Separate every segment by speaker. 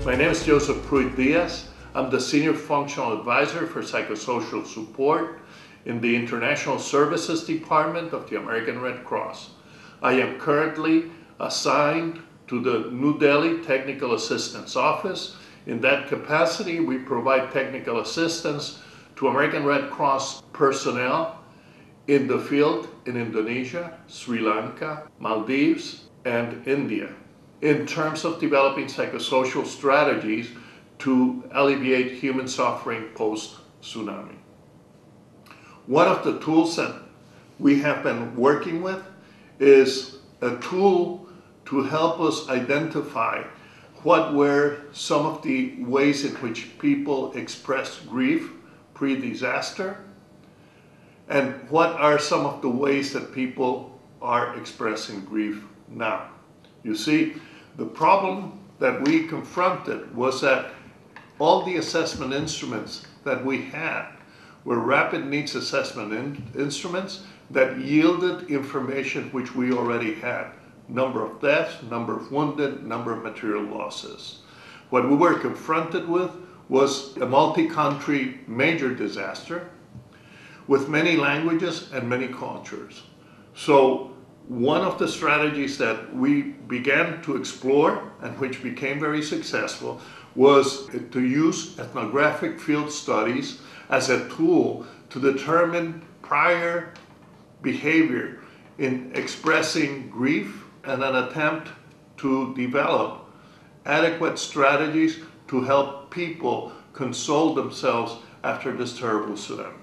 Speaker 1: My name is Joseph Prewitt Diaz. I'm the Senior Functional Advisor for Psychosocial Support in the International Services Department of the American Red Cross. I am currently assigned to the New Delhi Technical Assistance Office. In that capacity, we provide technical assistance to American Red Cross personnel in the field in Indonesia, Sri Lanka, Maldives, and India, in terms of developing psychosocial strategies to alleviate human suffering post-tsunami. One of the tools that we have been working with is a tool to help us identify what were some of the ways in which people expressed grief pre-disaster, and what are some of the ways that people are expressing grief now. You see, the problem that we confronted was that all the assessment instruments that we had were rapid needs assessment instruments that yielded information which we already had. Number of deaths, number of wounded, number of material losses. What we were confronted with was a multi-country major disaster with many languages and many cultures. So one of the strategies that we began to explore and which became very successful was to use ethnographic field studies as a tool to determine prior behavior in expressing grief and an attempt to develop adequate strategies to help people console themselves after this terrible tsunami.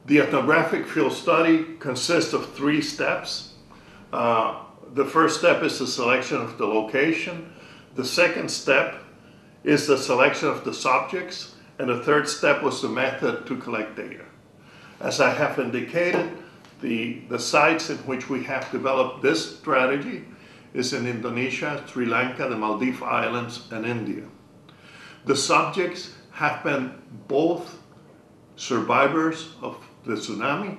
Speaker 1: The ethnographic field study consists of 3 steps. The first step is the selection of the location. The second step is the selection of the subjects. And the third step was the method to collect data. As I have indicated, the sites in which we have developed this strategy is in Indonesia, Sri Lanka, the Maldives Islands, and India. The subjects have been both survivors of the tsunami,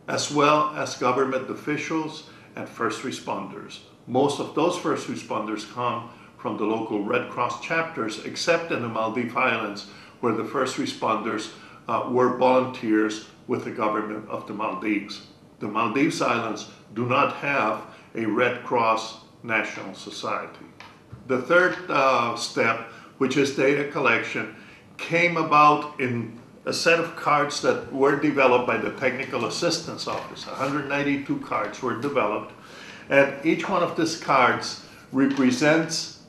Speaker 1: as well as government officials and first responders. Most of those first responders come from the local Red Cross chapters, except in the Maldives Islands, where the first responders were volunteers with the government of the Maldives. The Maldives Islands do not have a Red Cross National Society. The third step, which is data collection, came about in a set of cards that were developed by the Technical Assistance Office. 192 cards were developed, and each one of these cards represents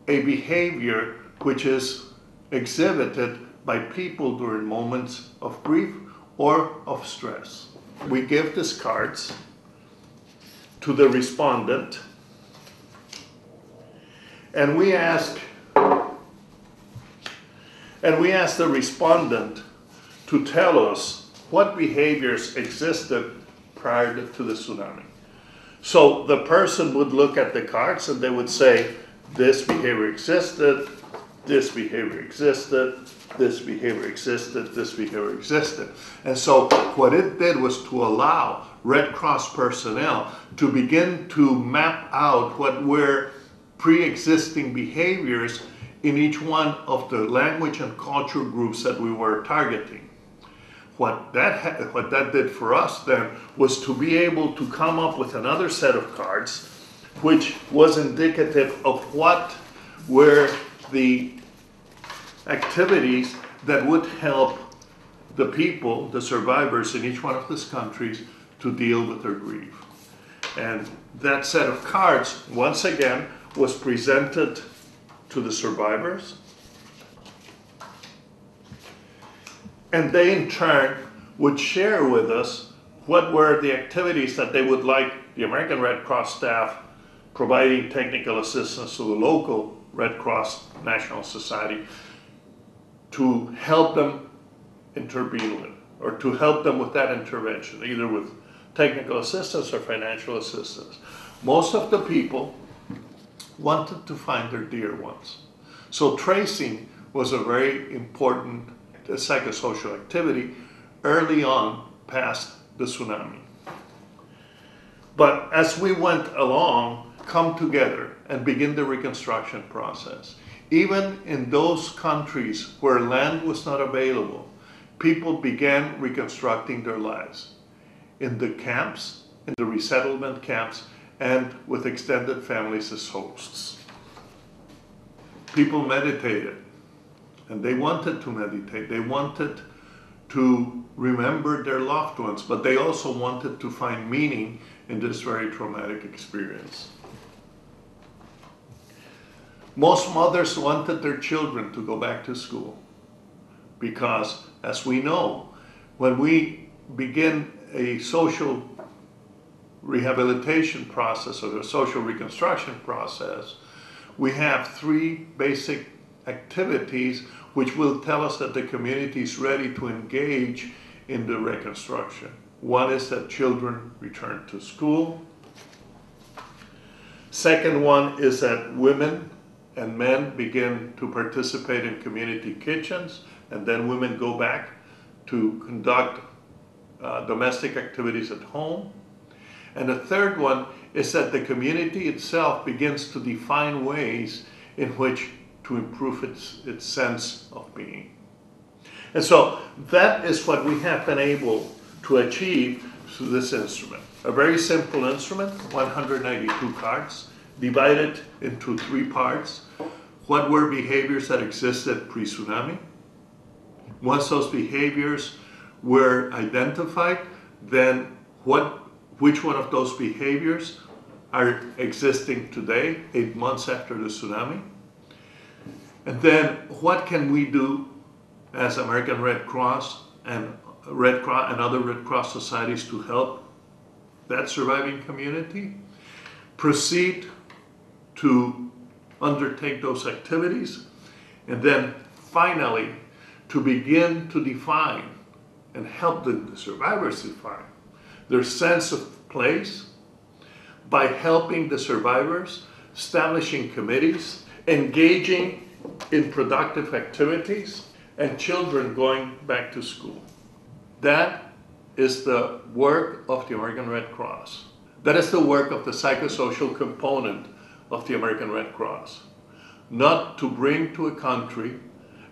Speaker 1: a behavior which is exhibited by people during moments of grief or of stress. We give these cards to the respondent, and we ask the respondent to tell us what behaviors existed prior to the tsunami. So the person would look at the cards and they would say, this behavior existed, this behavior existed, this behavior existed, this behavior existed. And so what it did was to allow Red Cross personnel to begin to map out what were pre-existing behaviors in each one of the language and culture groups that we were targeting. What that did for us then was to be able to come up with another set of cards which was indicative of what were the activities that would help the people, the survivors in each one of these countries, to deal with their grief. And that set of cards, once again, was presented to the survivors. And they, in turn, would share with us what were the activities that they would like the American Red Cross staff providing technical assistance to the local Red Cross National Society to help them intervene with, or to help them with that intervention, either with technical assistance or financial assistance. Most of the people wanted to find their dear ones. So tracing was a very important psychosocial activity early on past the tsunami. But as we went along, come together and begin the reconstruction process. Even in those countries where land was not available, people began reconstructing their lives in the camps, in the resettlement camps, and with extended families as hosts. People meditated, and they wanted to meditate. They wanted to remember their loved ones, but they also wanted to find meaning in this very traumatic experience. Most mothers wanted their children to go back to school because, as we know, when we begin a social rehabilitation process or a social reconstruction process, we have three basic activities which will tell us that the community is ready to engage in the reconstruction. One is that children return to school. Second one is that women and men begin to participate in community kitchens, and then women go back to conduct domestic activities at home. And the third one is that the community itself begins to define ways in which to improve its sense of being. And so that is what we have been able to achieve through this instrument. A very simple instrument, 192 cards, divided into three parts. What were behaviors that existed pre-tsunami? Once those behaviors were identified, then which one of those behaviors are existing today, 8 months after the tsunami? And then what can we do as American Red Cross and other Red Cross societies to help that surviving community? Proceed to undertake those activities, and then finally to begin to define and help the survivors define their sense of place by helping the survivors, establishing committees, engaging in productive activities, and children going back to school. That is the work of the American Red Cross. That is the work of the psychosocial component of the American Red Cross. Not to bring to a country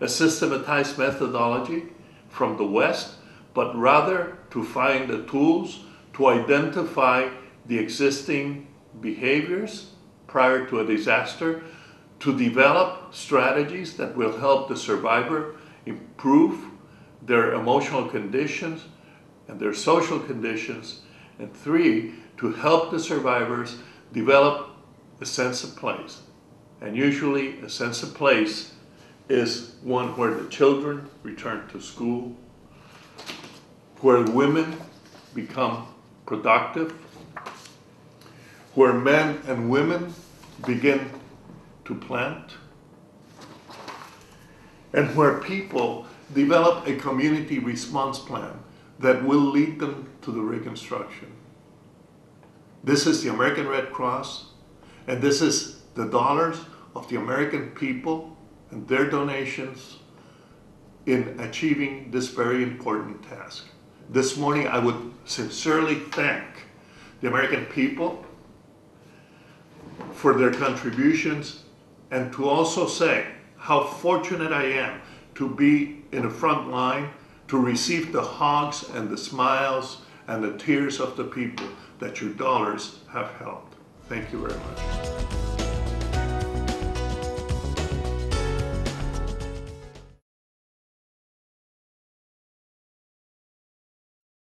Speaker 1: a systematized methodology from the West, but rather to find the tools to identify the existing behaviors prior to a disaster, to develop strategies that will help the survivor improve their emotional conditions and their social conditions, and 3, to help the survivors develop a sense of place. And usually a sense of place is one where the children return to school, where women become productive, where men and women begin to plant, and where people develop a community response plan that will lead them to the reconstruction. This is the American Red Cross, and this is the dollars of the American people and their donations in achieving this very important task. This morning, I would sincerely thank the American people for their contributions, and to also say how fortunate I am to be in the front line to receive the hugs and the smiles and the tears of the people that your dollars have helped. Thank you very much.